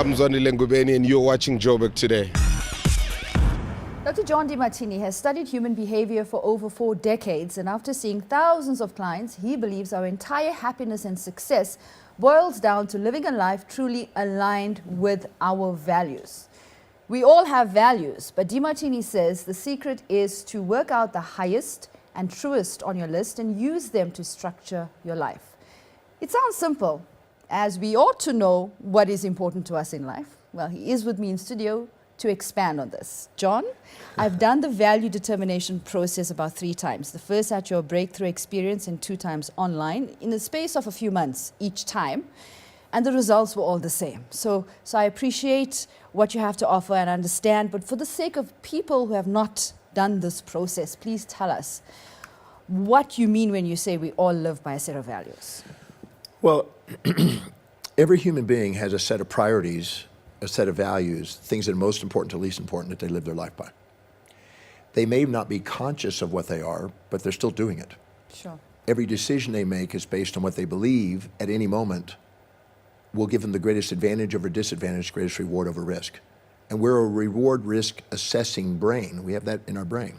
I'm Zonile Ngubeni and you're watching Joburg Today. Dr. John Demartini has studied human behavior for over 4 decades, and after seeing thousands of clients, he believes our entire happiness and success boils down to living a life truly aligned with our values. We all have values, but Demartini says the secret is to work out the highest and truest on your list and use them to structure your life. It sounds simple, as we ought to know what is important to us in life. Well, he is with me in studio to expand on this. John, I've done the value determination process about 3 times. The first at your breakthrough experience and 2 times online in the space of a few months each time. And the results were all the same. So I appreciate what you have to offer and understand, but for the sake of people who have not done this process, please tell us what you mean when you say we all live by a set of values. Well, every human being has a set of priorities, a set of values, things that are most important to least important that they live their life by. They may not be conscious of what they are, but they're still doing it. Sure. Every decision they make is based on what they believe at any moment will give them the greatest advantage over disadvantage, greatest reward over risk. And we're a reward-risk assessing brain. We have that in our brain,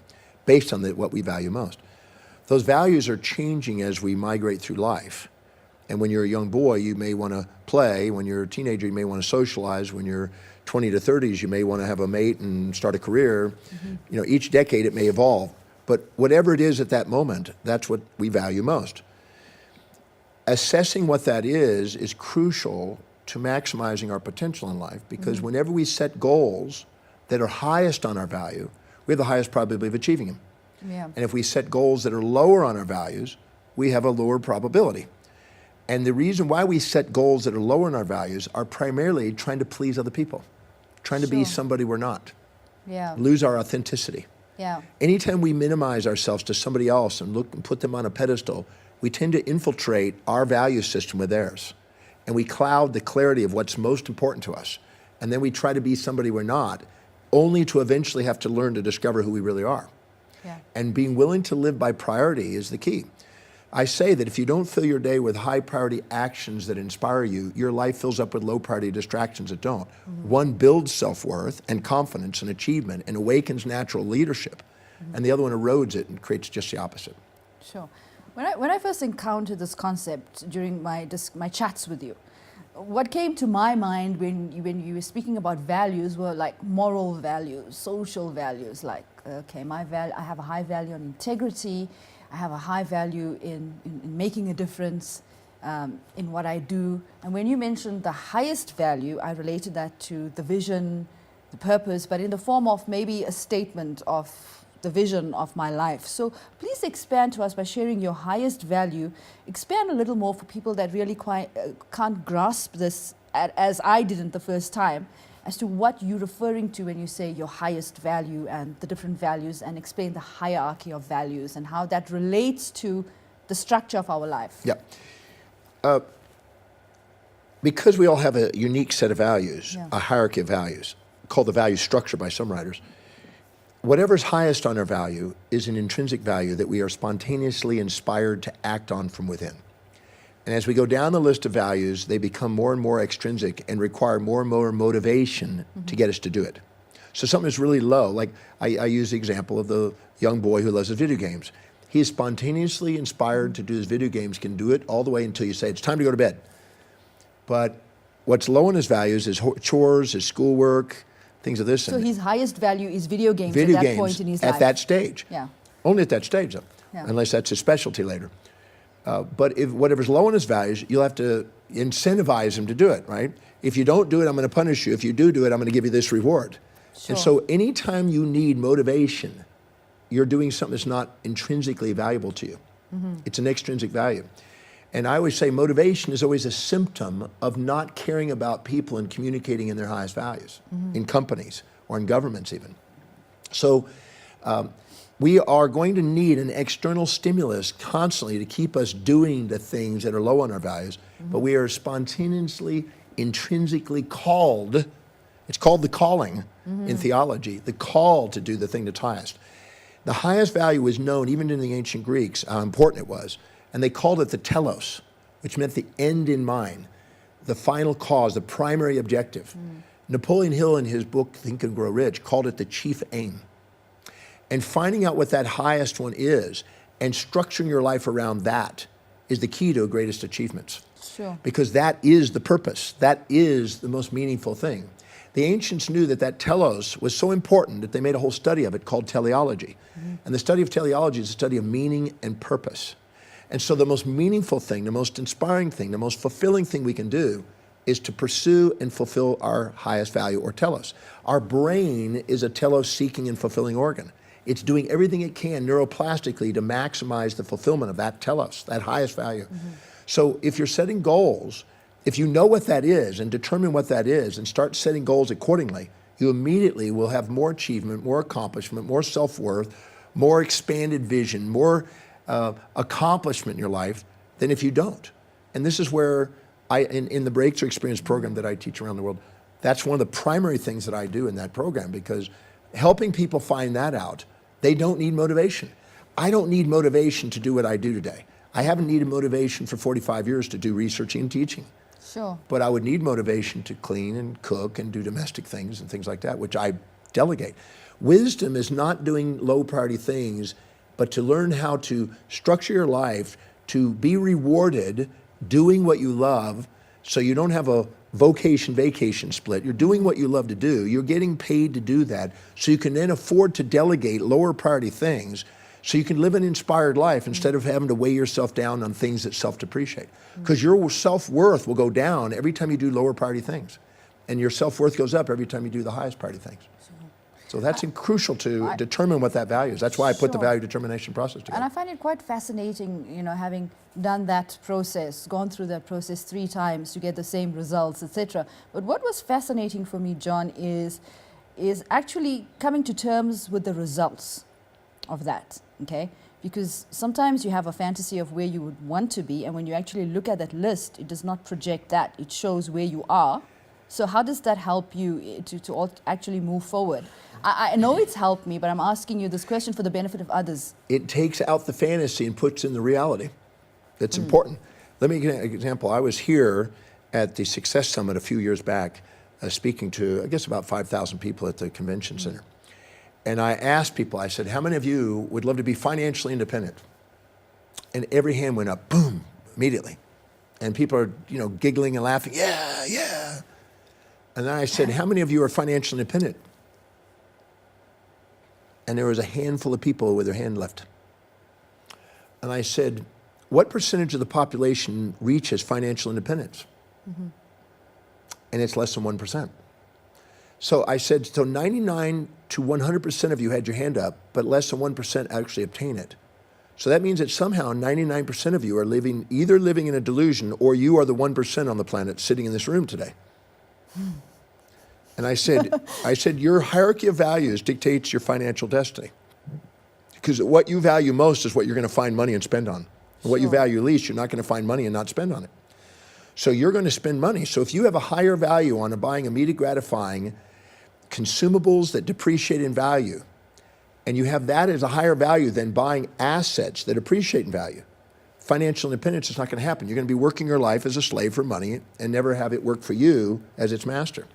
based on what we value most. Those values are changing as we migrate through life. And when you're a young boy, you may want to play. When you're a teenager, you may want to socialize. When you're 20 to 30s, you may want to have a mate and start a career. Mm-hmm. You know, each decade it may evolve. But whatever it is at that moment, that's what we value most. Assessing what that is crucial to maximizing our potential in life, because whenever we set goals that are highest on our value, we have the highest probability of achieving them. Yeah. And if we set goals that are lower on our values, we have a lower probability. And the reason why we set goals that are lower in our values are primarily trying to please other people, trying to be somebody we're not, lose our authenticity. Yeah. Anytime we minimize ourselves to somebody else and look and put them on a pedestal, we tend to infiltrate our value system with theirs. And we cloud the clarity of what's most important to us. And then we try to be somebody we're not, only to eventually have to learn to discover who we really are. Yeah. And being willing to live by priority is the key. I say that if you don't fill your day with high priority actions that inspire you, your life fills up with low priority distractions that don't. One builds self-worth and confidence and achievement and awakens natural leadership, and the other one erodes it and creates just the opposite. Sure. When I first encountered this concept during my chats with you, what came to my mind when you were speaking about values were like moral values, social values, like, okay, I have a high value on integrity, I have a high value in making a difference in what I do. And when you mentioned the highest value, I related that to the vision, the purpose, but in the form of maybe a statement of the vision of my life. So please expand to us by sharing your highest value. Expand a little more for people that really can't grasp this as I didn't the first time, as to what you're referring to when you say your highest value and the different values, and explain the hierarchy of values and how that relates to the structure of our life. Yeah. Because we all have a unique set of values, a hierarchy of values, called the value structure by some writers, whatever's highest on our value is an intrinsic value that we are spontaneously inspired to act on from within. And as we go down the list of values, they become more and more extrinsic and require more and more motivation to get us to do it. So something is really low, like I use the example of the young boy who loves his video games. He is spontaneously inspired to do his video games, can do it all the way until you say, it's time to go to bed. But what's low in his values is chores, his schoolwork, things of this. So his highest value is video games video at that games point in his life. at that stage. Yeah. Only at that stage, though, unless that's his specialty later. But if whatever's low in his values, you'll have to incentivize him to do it, right? If you don't do it, I'm going to punish you. If you do it, I'm going to give you this reward. Sure. And so anytime you need motivation, you're doing something that's not intrinsically valuable to you. It's an extrinsic value. And I always say motivation is always a symptom of not caring about people and communicating in their highest values, in companies or in governments even. So we are going to need an external stimulus constantly to keep us doing the things that are low on our values, but we are spontaneously, intrinsically called. It's called the calling in theology, the call to do the thing that's highest. The highest value was known, even in the ancient Greeks, how important it was. And they called it the telos, which meant the end in mind. the final cause, the primary objective. Napoleon Hill, in his book, Think and Grow Rich, called it the chief aim. And finding out what that highest one is and structuring your life around that is the key to greatest achievements. Sure. Because that is the purpose. That is the most meaningful thing. The ancients knew that that telos was so important that they made a whole study of it called teleology. And the study of teleology is a study of meaning and purpose. And so the most meaningful thing, the most inspiring thing, the most fulfilling thing we can do is to pursue and fulfill our highest value, or telos. Our brain is a telos-seeking and fulfilling organ. It's doing everything it can neuroplastically to maximize the fulfillment of that telos, that highest value. So if you're setting goals, if you know what that is and determine what that is and start setting goals accordingly, you immediately will have more achievement, more accomplishment, more self-worth, more expanded vision, more accomplishment in your life than if you don't. And this is where in the Breakthrough Experience program that I teach around the world, that's one of the primary things that I do in that program, because helping people find that out, they don't need motivation. I don't need motivation to do what I do today. I haven't needed motivation for 45 years to do researching and teaching. Sure. But I would need motivation to clean and cook and do domestic things and things like that, which I delegate. Wisdom is not doing low priority things, but to learn how to structure your life to be rewarded doing what you love, so you don't have a vocation-vacation split. You're doing what you love to do. You're getting paid to do that, so you can then afford to delegate lower priority things, so you can live an inspired life instead of having to weigh yourself down on things that self-depreciate. Because your self-worth will go down every time you do lower priority things. And your self-worth goes up every time you do the highest priority things. So that's crucial to determine what that value is. That's why I put the value determination process together. And I find it quite fascinating, you know, having done that process, gone through that process 3 times to get the same results, etc. But what was fascinating for me, John, is actually coming to terms with the results of that, okay? Because sometimes you have a fantasy of where you would want to be, and when you actually look at that list, it does not project that. It shows where you are. So how does that help you to actually move forward? I know it's helped me, but I'm asking you this question for the benefit of others. It takes out the fantasy and puts in the reality. That's important. Let me give you an example. I was here at the Success Summit a few years back, speaking to, I guess, about 5,000 people at the convention center. And I asked people, I said, how many of you would love to be financially independent? And every hand went up, boom, immediately. And people are, you know, giggling and laughing, yeah, yeah. And then I said, how many of you are financially independent? And there was a handful of people with their hand left. And I said, what percentage of the population reaches financial independence? And it's less than 1%. So I said, so 99 to 100% of you had your hand up, but less than 1% actually obtain it. So that means that somehow 99% of you are either living in a delusion, or you are the 1% on the planet sitting in this room today. And I said, your hierarchy of values dictates your financial destiny. Because what you value most is what you're going to find money and spend on. And what you value least, you're not going to find money and not spend on it. So you're going to spend money. So if you have a higher value on buying immediate gratifying consumables that depreciate in value, and you have that as a higher value than buying assets that appreciate in value, financial independence is not going to happen. You're going to be working your life as a slave for money and never have it work for you as its master.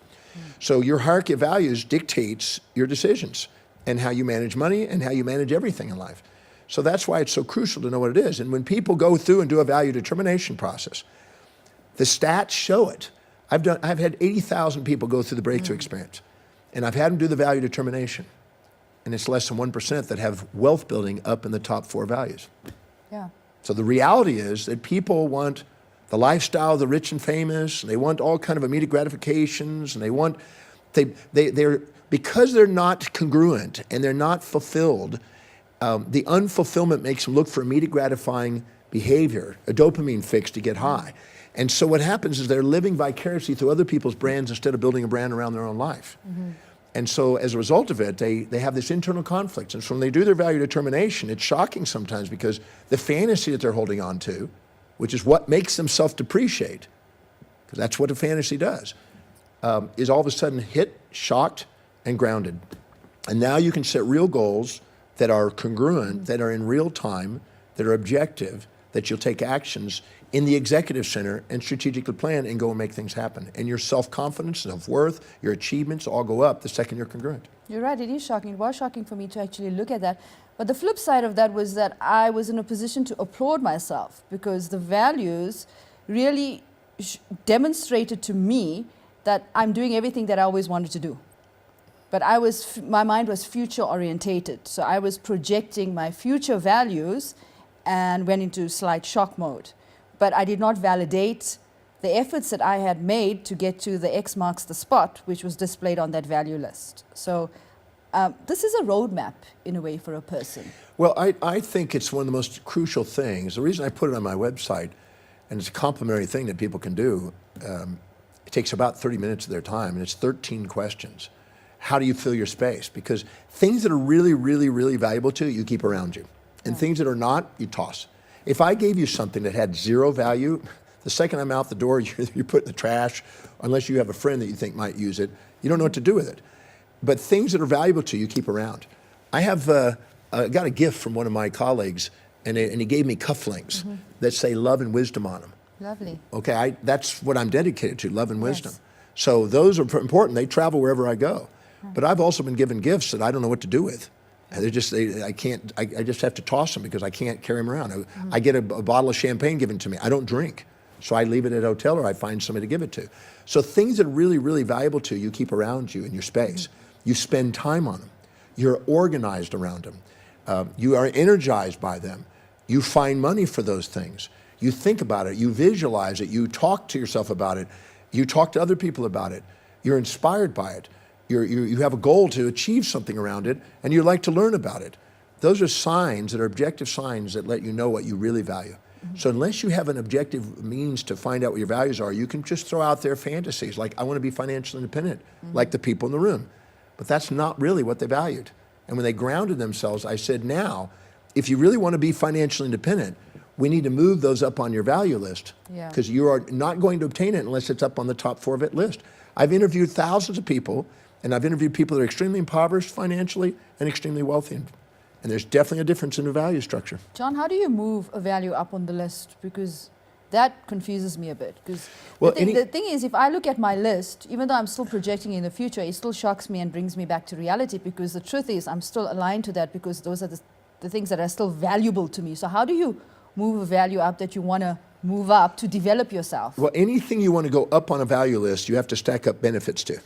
So your hierarchy of values dictates your decisions and how you manage money and how you manage everything in life. So that's why it's so crucial to know what it is. And when people go through and do a value determination process, the stats show it. I've had 80,000 people go through the Breakthrough Experience, and I've had them do the value determination. And it's less than 1% that have wealth building up in the top 4 values. Yeah. So the reality is that people want the lifestyle of the rich and famous, and they want all kind of immediate gratifications, and they're because they're not congruent and they're not fulfilled, the unfulfillment makes them look for immediate gratifying behavior, a dopamine fix to get high. And so what happens is they're living vicariously through other people's brands instead of building a brand around their own life. And so as a result of it, they have this internal conflict. And so when they do their value determination, it's shocking sometimes, because the fantasy that they're holding on to, which is what makes them self-depreciate, because that's what a fantasy does, is all of a sudden hit, shocked, and grounded. And now you can set real goals that are congruent, that are in real time, that are objective, that you'll take actions in the executive center and strategically plan and go and make things happen. And your self-confidence, self-worth, your achievements all go up the second you're congruent. You're right, it is shocking. It was shocking for me to actually look at that. But the flip side of that was that I was in a position to applaud myself because the values really demonstrated to me that I'm doing everything that I always wanted to do. But my mind was future orientated. So I was projecting my future values and went into slight shock mode. But I did not validate the efforts that I had made to get to the X marks the spot, which was displayed on that value list. So this is a roadmap in a way for a person. Well, I think it's one of the most crucial things. The reason I put it on my website, and it's a complimentary thing that people can do, it takes about 30 minutes of their time, and it's 13 questions. How do you fill your space? Because things that are really, really, really valuable to you, you keep around you. And things that are not, you toss. If I gave you something that had zero value, the second I'm out the door, you put it in the trash, unless you have a friend that you think might use it. You don't know what to do with it. But things that are valuable to you, you keep around. I have got a gift from one of my colleagues, and he gave me cufflinks that say love and wisdom on them. Lovely. Okay, that's what I'm dedicated to, love and wisdom. So those are important. They travel wherever I go. But I've also been given gifts that I don't know what to do with. I just have to toss them because I can't carry them around. I get a bottle of champagne given to me. I don't drink. So I leave it at a hotel or I find somebody to give it to. So things that are really, really valuable to you, you keep around you in your space. You spend time on them. You're organized around them. You are energized by them. You find money for those things. You think about it. You visualize it. You talk to yourself about it. You talk to other people about it. You're inspired by it. You have a goal to achieve something around it, and you like to learn about it. Those are signs that are objective signs that let you know what you really value. So unless you have an objective means to find out what your values are, you can just throw out their fantasies, like I want to be financially independent, like the people in the room. But that's not really what they valued. And when they grounded themselves, I said, now, if you really want to be financially independent, we need to move those up on your value list because you are not going to obtain it unless it's up on the top 4 of it list. I've interviewed thousands of people, and I've interviewed people that are extremely impoverished financially and extremely wealthy. And there's definitely a difference in the value structure. John, how do you move a value up on the list? Because that confuses me a bit. Because the thing is, if I look at my list, even though I'm still projecting in the future, it still shocks me and brings me back to reality because the truth is I'm still aligned to that because those are the things that are still valuable to me. So how do you move a value up that you want to move up to develop yourself? Well, anything you want to go up on a value list, you have to stack up benefits to.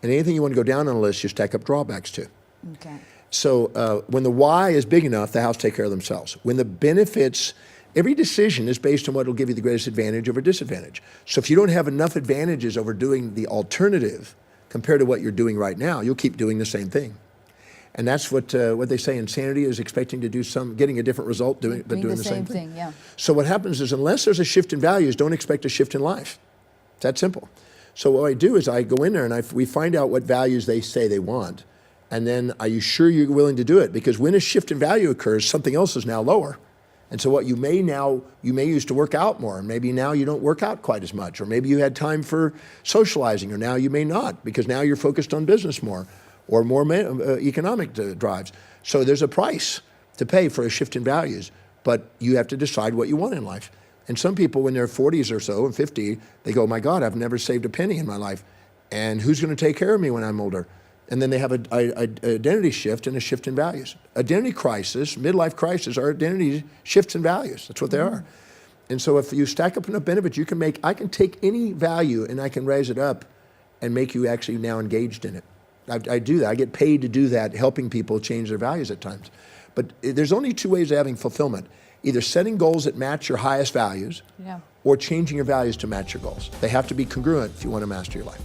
And anything you want to go down on a list, you stack up drawbacks to. Okay. So when the why is big enough, the house take care of themselves. When the benefits, every decision is based on what will give you the greatest advantage over disadvantage. So if you don't have enough advantages over doing the alternative compared to what you're doing right now, you'll keep doing the same thing. And that's what they say, insanity is expecting to do getting a different result, but doing the same thing. Yeah. So what happens is unless there's a shift in values, don't expect a shift in life. It's that simple. So what I do is I go in there and we find out what values they say they want. And then are you sure you're willing to do it? Because when a shift in value occurs, something else is now lower. And so what you may used to work out more, and maybe now you don't work out quite as much, or maybe you had time for socializing, or now you may not, because now you're focused on business more, or more economic drives. So there's a price to pay for a shift in values, but you have to decide what you want in life. And some people, when they're 40s or so, and 50, they go, my God, I've never saved a penny in my life. And who's going to take care of me when I'm older? And then they have an identity shift and a shift in values. Identity crisis, midlife crisis, are identity shifts in values. That's what they are. And so if you stack up enough benefits, I can take any value and I can raise it up and make you actually now engaged in it. I do that. I get paid to do that, helping people change their values at times. But there's only 2 ways of having fulfillment. Either setting goals that match your highest values or changing your values to match your goals. They have to be congruent if you want to master your life.